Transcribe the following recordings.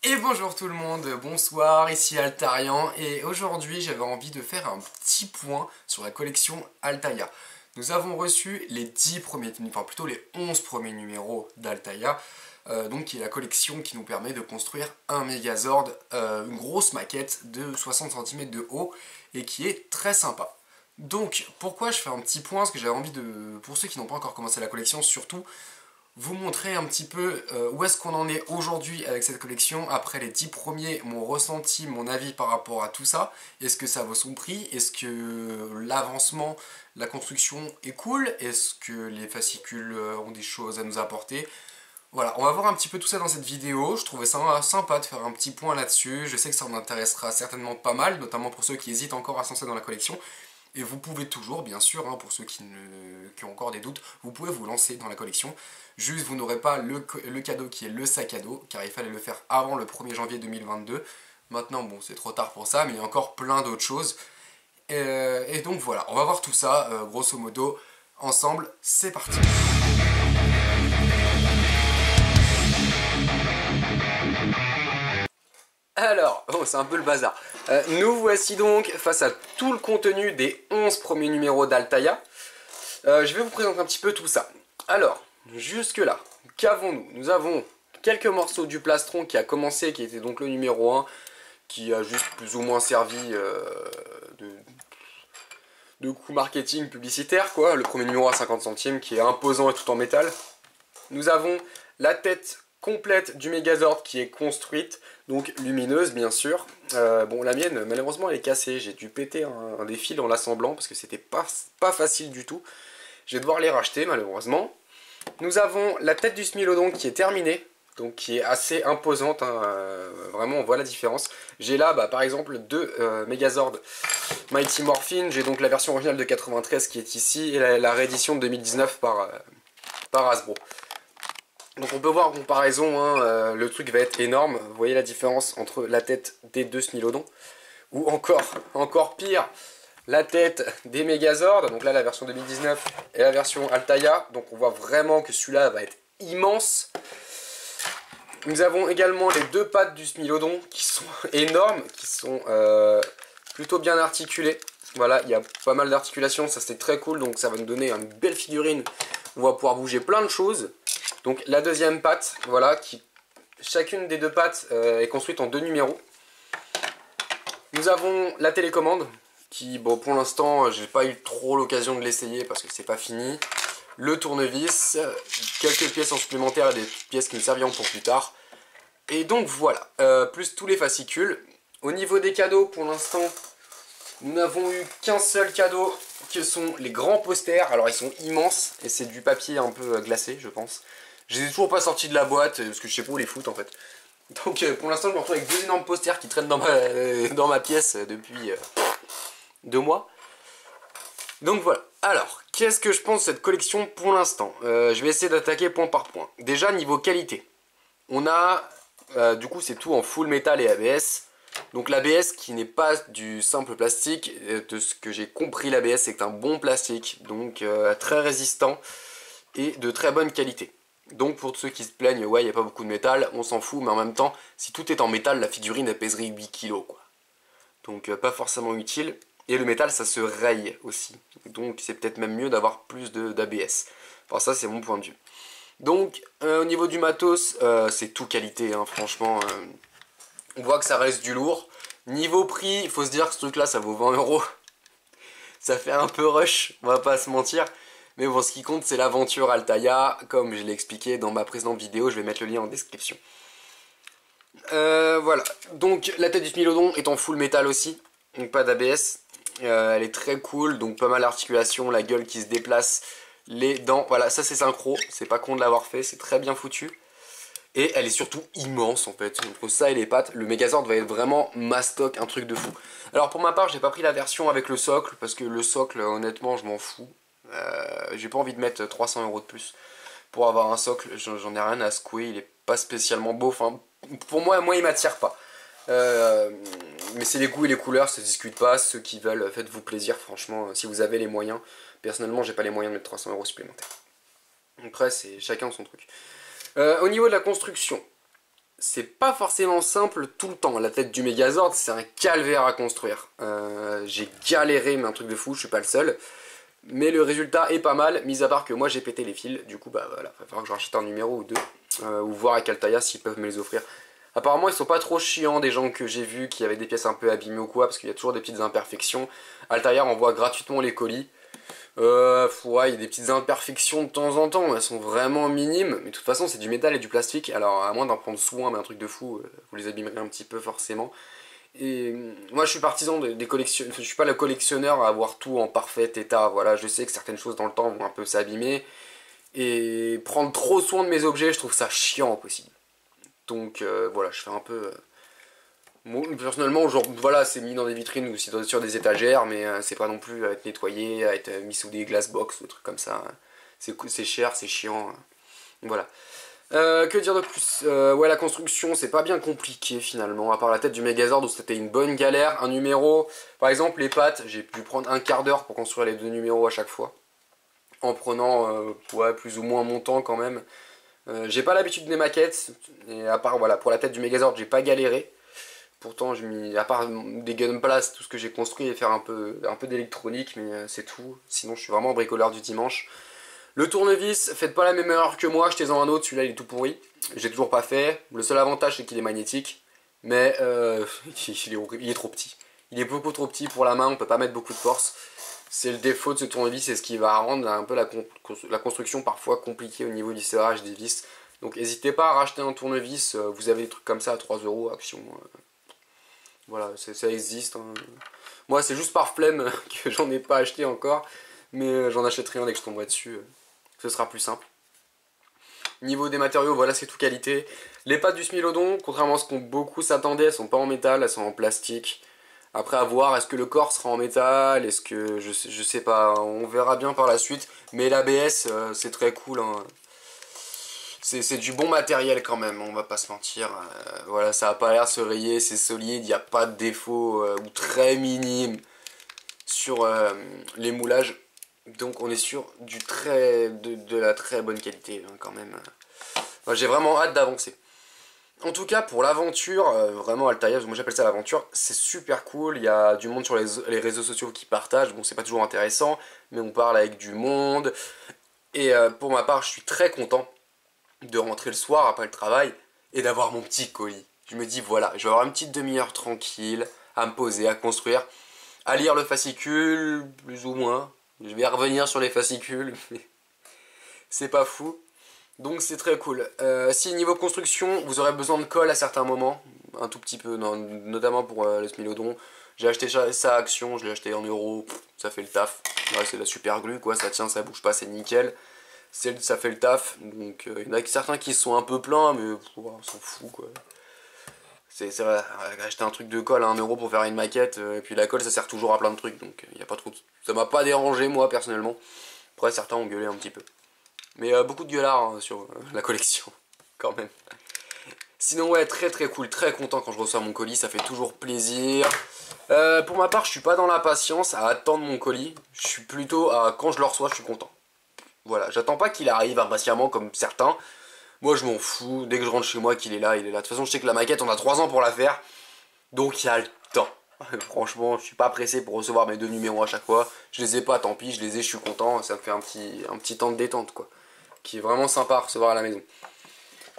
Et bonjour tout le monde, bonsoir, ici Altarian et aujourd'hui j'avais envie de faire un petit point sur la collection Altaïa. Nous avons reçu les 10 premiers, enfin plutôt les 11 premiers numéros d'Altaïa, donc qui est la collection qui nous permet de construire un Megazord, une grosse maquette de 60 cm de haut et qui est très sympa. Donc pourquoi je fais un petit point, parce que j'avais envie de, pour ceux qui n'ont pas encore commencé la collection surtout, vous montrer un petit peu où est-ce qu'on en est aujourd'hui avec cette collection, après les 10 premiers, mon ressenti, mon avis par rapport à tout ça. Est-ce que ça vaut son prix? Est-ce que l'avancement, la construction est cool? Est-ce que les fascicules ont des choses à nous apporter? Voilà, on va voir un petit peu tout ça dans cette vidéo. Je trouvais ça sympa de faire un petit point là-dessus. Je sais que ça en intéressera certainement pas mal, notamment pour ceux qui hésitent encore à se lancer dans la collection. Et vous pouvez toujours, bien sûr, hein, pour ceux qui ont encore des doutes, vous pouvez vous lancer dans la collection. Juste, vous n'aurez pas le cadeau qui est le sac à dos, car il fallait le faire avant le 1er janvier 2022. Maintenant, bon, c'est trop tard pour ça, mais il y a encore plein d'autres choses. Et donc voilà, on va voir tout ça, grosso modo, ensemble. C'est parti. Alors, oh, c'est un peu le bazar. Nous voici donc face à tout le contenu des 11 premiers numéros d'Altaïa. Je vais vous présenter un petit peu tout ça. Alors, jusque là, qu'avons-nous? Nous avons quelques morceaux du plastron qui a commencé, qui était donc le numéro 1, qui a juste plus ou moins servi de coup marketing publicitaire, quoi. Le premier numéro à 50 centimes qui est imposant et tout en métal. Nous avons la tête complète du Megazord qui est construite, donc lumineuse bien sûr. Bon, la mienne malheureusement elle est cassée, j'ai dû péter un des fils en l'assemblant parce que c'était pas facile du tout. Je vais devoir les racheter malheureusement. Nous avons la tête du Smilodon qui est terminée, donc qui est assez imposante, hein, vraiment on voit la différence. J'ai là par exemple deux Megazord Mighty Morphin, j'ai donc la version originale de 93 qui est ici et la réédition de 2019 par Hasbro. Donc on peut voir en comparaison, hein, le truc va être énorme. Vous voyez la différence entre la tête des deux Smilodon, ou encore pire, la tête des Megazord. Donc là la version 2019 et la version Altaïa. Donc on voit vraiment que celui-là va être immense. Nous avons également les deux pattes du Smilodon qui sont énormes, qui sont plutôt bien articulées. Voilà, il y a pas mal d'articulations, ça c'est très cool, donc ça va nous donner une belle figurine. On va pouvoir bouger plein de choses. Donc la deuxième patte, voilà, chacune des deux pattes est construite en deux numéros. Nous avons la télécommande, qui, bon, pour l'instant, j'ai pas eu trop l'occasion de l'essayer parce que c'est pas fini. Le tournevis, quelques pièces en supplémentaire et des pièces qui me serviront pour plus tard. Et donc voilà, plus tous les fascicules. Au niveau des cadeaux, pour l'instant, nous n'avons eu qu'un seul cadeau, que sont les grands posters. Alors ils sont immenses et c'est du papier un peu glacé, je pense. Je les ai toujours pas sortis de la boîte parce que je sais pas où les foutre en fait. Donc pour l'instant je me retrouve avec deux énormes posters qui traînent dans ma pièce depuis 2 mois. Donc voilà. Alors, qu'est-ce que je pense de cette collection pour l'instant? Je vais essayer d'attaquer point par point. Déjà niveau qualité. On a, du coup c'est tout en full métal et ABS. Donc l'ABS qui n'est pas du simple plastique, de ce que j'ai compris l'ABS c'est un bon plastique, donc très résistant et de très bonne qualité. Donc pour ceux qui se plaignent, ouais il n'y a pas beaucoup de métal, on s'en fout, mais en même temps, si tout est en métal, la figurine elle pèserait 8 kg quoi. Donc pas forcément utile, et le métal ça se raye aussi, donc c'est peut-être même mieux d'avoir plus d'ABS. Enfin ça c'est mon point de vue. Donc au niveau du matos, c'est tout qualité, hein, franchement... on voit que ça reste du lourd. Niveau prix, il faut se dire que ce truc là ça vaut 20 €. Ça fait un peu rush, on va pas se mentir. Mais bon, ce qui compte c'est l'aventure Altaïa. Comme je l'ai expliqué dans ma précédente vidéo, je vais mettre le lien en description. Voilà, donc la tête du Smilodon est en full métal aussi. Donc pas d'ABS. Elle est très cool, donc pas mal d'articulation, la gueule qui se déplace, les dents. Voilà, ça c'est synchro, c'est pas con de l'avoir fait, c'est très bien foutu. Et elle est surtout immense en fait, entre ça et les pattes, le Megazord va être vraiment mastoc, un truc de fou. Alors pour ma part, j'ai pas pris la version avec le socle, parce que le socle, honnêtement, je m'en fous. J'ai pas envie de mettre 300 € de plus pour avoir un socle, j'en ai rien à secouer, il est pas spécialement beau, enfin, pour moi il m'attire pas. Mais c'est les goûts et les couleurs, ça se discute pas, ceux qui veulent, faites-vous plaisir, franchement, si vous avez les moyens. Personnellement, j'ai pas les moyens de mettre 300 € supplémentaires. Après, c'est chacun son truc. Au niveau de la construction, c'est pas forcément simple tout le temps. La tête du Megazord, c'est un calvaire à construire. J'ai galéré, mais un truc de fou, je suis pas le seul. Mais le résultat est pas mal, mis à part que moi j'ai pété les fils. Du coup, bah voilà, il va falloir que je rachète un numéro ou deux. Ou voir avec Altaïa s'ils peuvent me les offrir. Apparemment, ils sont pas trop chiants, des gens que j'ai vus qui avaient des pièces un peu abîmées ou quoi, parce qu'il y a toujours des petites imperfections. Altaïa envoie gratuitement les colis. Ouais, il y a des petites imperfections de temps en temps, elles sont vraiment minimes, mais de toute façon c'est du métal et du plastique, alors à moins d'en prendre soin, mais un truc de fou, vous les abîmerez un petit peu forcément. Et moi je suis partisan des collectionneurs, je suis pas le collectionneur à avoir tout en parfait état, voilà, je sais que certaines choses dans le temps vont un peu s'abîmer, et prendre trop soin de mes objets, je trouve ça chiant au possible. Donc voilà, je fais un peu... Moi, personnellement, genre, voilà, c'est mis dans des vitrines ou sur des étagères, mais c'est pas non plus à être nettoyé, à être mis sous des glass box ou des trucs comme ça. C'est cher, c'est chiant. Voilà. Que dire de plus? Ouais, la construction, c'est pas bien compliqué finalement, à part la tête du Megazord où c'était une bonne galère. Un numéro, par exemple, les pattes, j'ai pu prendre un quart d'heure pour construire les deux numéros à chaque fois. En prenant ouais, plus ou moins mon temps quand même. J'ai pas l'habitude des maquettes, et à part voilà, pour la tête du Megazord, j'ai pas galéré. Pourtant, à part des gunplasts, tout ce que j'ai construit et faire un peu d'électronique, mais c'est tout. Sinon, je suis vraiment bricoleur du dimanche. Le tournevis, faites pas la même erreur que moi, achetez-en un autre, celui-là il est tout pourri. J'ai toujours pas fait. Le seul avantage c'est qu'il est magnétique, mais il est trop petit. Il est beaucoup trop petit pour la main, on peut pas mettre beaucoup de force. C'est le défaut de ce tournevis, c'est ce qui va rendre un peu la construction parfois compliquée au niveau du serrage des vis. Donc n'hésitez pas à racheter un tournevis, vous avez des trucs comme ça à 3 euros, action. Voilà, ça existe. Hein. Moi, c'est juste par flemme que j'en ai pas acheté encore. Mais j'en achèterai un dès que je tomberai dessus. Ce sera plus simple. Niveau des matériaux, voilà, c'est tout qualité. Les pattes du Smilodon, contrairement à ce qu'on beaucoup s'attendaient, elles sont pas en métal, elles sont en plastique. Après, à voir, est-ce que le corps sera en métal? Est-ce que... Je sais pas, on verra bien par la suite. Mais l'ABS, c'est très cool. Hein. C'est du bon matériel quand même, on va pas se mentir. Voilà, ça a pas l'air de se rayer, c'est solide, il n'y a pas de défaut ou très minime sur les moulages. Donc on est sur de la très bonne qualité hein, quand même. Enfin, j'ai vraiment hâte d'avancer. En tout cas pour l'aventure, vraiment Altaïa, moi j'appelle ça l'aventure, c'est super cool, il y a du monde sur les réseaux sociaux qui partagent, bon c'est pas toujours intéressant, mais on parle avec du monde. Et pour ma part je suis très content de rentrer le soir après le travail et d'avoir mon petit colis. Je me dis voilà, je vais avoir une petite demi-heure tranquille à me poser, à construire, à lire le fascicule, plus ou moins. Je vais revenir sur les fascicules, mais c'est pas fou. Donc c'est très cool. Si niveau construction, vous aurez besoin de colle à certains moments, un tout petit peu, notamment pour le Smilodon. J'ai acheté ça à Action, je l'ai acheté en euros, ça fait le taf. Ouais, c'est de la super glue, quoi, ça tient, ça bouge pas, c'est nickel. Ça fait le taf, donc il y en a certains qui sont un peu pleins, mais on s'en fout quoi. C'est vrai, acheter un truc de colle à 1 euro pour faire une maquette, et puis la colle ça sert toujours à plein de trucs, donc il y a pas trop. Ça m'a pas dérangé moi personnellement. Après certains ont gueulé un petit peu. Mais beaucoup de gueulards hein, sur la collection, quand même. Sinon ouais, très très cool, très content quand je reçois mon colis, ça fait toujours plaisir. Pour ma part, je suis pas dans la patience à attendre mon colis, je suis plutôt à quand je le reçois, je suis content. Voilà, j'attends pas qu'il arrive impatiemment comme certains. Moi je m'en fous, dès que je rentre chez moi qu'il est là, il est là. De toute façon je sais que la maquette on a 3 ans pour la faire. Donc il y a le temps. Franchement je suis pas pressé pour recevoir mes 2 numéros à chaque fois. Je les ai pas, tant pis, je les ai, je suis content. Ça me fait un petit temps de détente quoi. Qui est vraiment sympa à recevoir à la maison.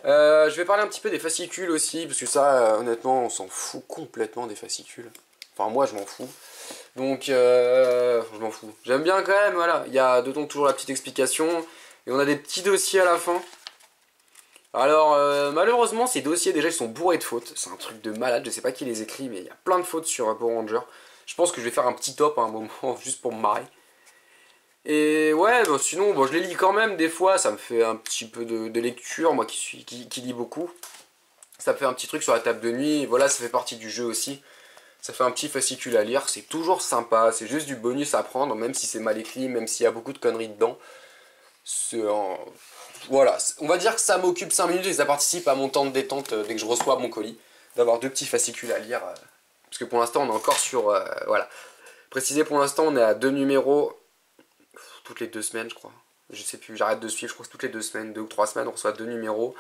Je vais parler un petit peu des fascicules aussi, parce que ça honnêtement on s'en fout complètement des fascicules. Enfin moi je m'en fous. Donc, je m'en fous. J'aime bien quand même, voilà. Il y a dedans toujours la petite explication. Et on a des petits dossiers à la fin. Alors, malheureusement, ces dossiers, déjà, ils sont bourrés de fautes. C'est un truc de malade. Je sais pas qui les écrit, mais il y a plein de fautes sur Power Ranger. Je pense que je vais faire un petit top à un moment, juste pour me marrer. Et ouais, bon, sinon, bon, je les lis quand même des fois. Ça me fait un petit peu de lecture, moi qui lis beaucoup. Ça me fait un petit truc sur la table de nuit. Et voilà, ça fait partie du jeu aussi. Ça fait un petit fascicule à lire, c'est toujours sympa, c'est juste du bonus à prendre, même si c'est mal écrit, même s'il y a beaucoup de conneries dedans. Voilà, on va dire que ça m'occupe 5 minutes et ça participe à mon temps de détente dès que je reçois mon colis, d'avoir 2 petits fascicules à lire. Parce que pour l'instant on est encore sur... voilà. Préciser pour l'instant on est à 2 numéros toutes les 2 semaines je crois. Je sais plus, j'arrête de suivre, je crois que toutes les 2 semaines, 2 ou 3 semaines on reçoit 2 numéros.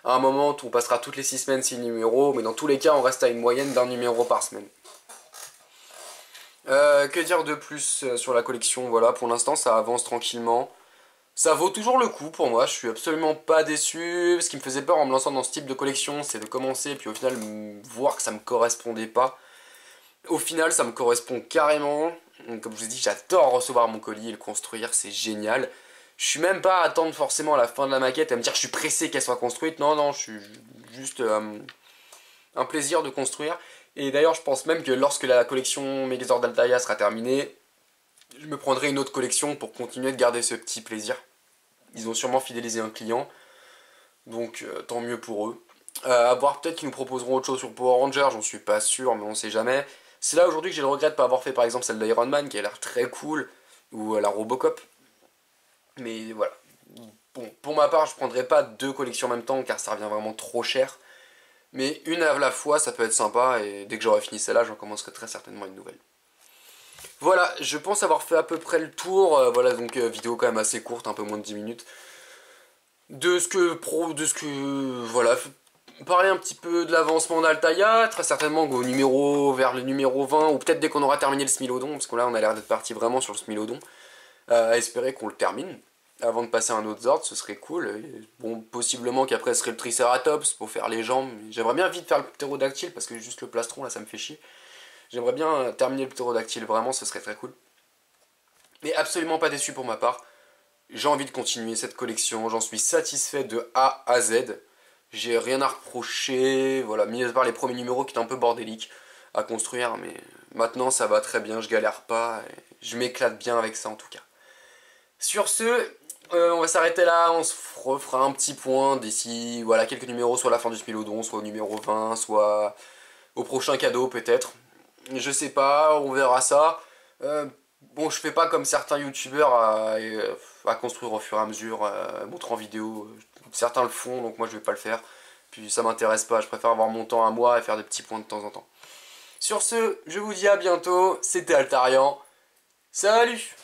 À un moment, on passera toutes les 6 semaines 6 numéros, mais dans tous les cas, on reste à une moyenne d'un numéro par semaine. Que dire de plus sur la collection? Voilà, pour l'instant, ça avance tranquillement. Ça vaut toujours le coup pour moi, je suis absolument pas déçu. Ce qui me faisait peur en me lançant dans ce type de collection, c'est de commencer, puis au final, voir que ça me correspondait pas. Au final, ça me correspond carrément. Donc, comme je vous ai dit, j'adore recevoir mon colis et le construire, c'est génial. Je suis même pas à attendre forcément la fin de la maquette, à me dire que je suis pressé qu'elle soit construite. Non, non, je suis juste un plaisir de construire. Et d'ailleurs, je pense même que lorsque la collection Megazord d'Altaïa sera terminée, je me prendrai une autre collection pour continuer de garder ce petit plaisir. Ils ont sûrement fidélisé un client, donc tant mieux pour eux. À voir, peut-être qu'ils nous proposeront autre chose sur Power Rangers, j'en suis pas sûr, mais on sait jamais. C'est là aujourd'hui que j'ai le regret de ne pas avoir fait par exemple celle d'Iron Man qui a l'air très cool, ou la Robocop. Mais voilà. Bon, pour ma part, je prendrai pas 2 collections en même temps car ça revient vraiment trop cher. Mais une à la fois, ça peut être sympa et dès que j'aurai fini celle-là, j'en commencerai très certainement une nouvelle. Voilà, je pense avoir fait à peu près le tour. Voilà, donc vidéo quand même assez courte, un peu moins de 10 minutes. Voilà, parler un petit peu de l'avancement d'Altaïa, très certainement vers le numéro 20, ou peut-être dès qu'on aura terminé le Smilodon, parce que là on a l'air d'être parti vraiment sur le Smilodon, à espérer qu'on le termine, avant de passer à un autre Zord, ce serait cool. Et bon, possiblement qu'après ce serait le Triceratops pour faire les jambes, j'aimerais bien vite faire le ptérodactyle, parce que juste le plastron là ça me fait chier. J'aimerais bien terminer le ptérodactyle, vraiment ce serait très cool. Mais absolument pas déçu pour ma part. J'ai envie de continuer cette collection, j'en suis satisfait de A à Z. J'ai rien à reprocher, voilà, mis à part les premiers numéros qui étaient un peu bordéliques à construire, mais maintenant ça va très bien, je galère pas, et je m'éclate bien avec ça en tout cas. Sur ce, on va s'arrêter là, on se refera un petit point d'ici, voilà, quelques numéros, soit à la fin du Smilodon, soit au numéro 20, soit au prochain cadeau peut-être. Je sais pas, on verra ça. Bon, je fais pas comme certains youtubeurs à construire au fur et à mesure, montrer en vidéo. Certains le font, donc moi je vais pas le faire. Puis ça m'intéresse pas, je préfère avoir mon temps à moi et faire des petits points de temps en temps. Sur ce, je vous dis à bientôt, c'était Altarian. Salut!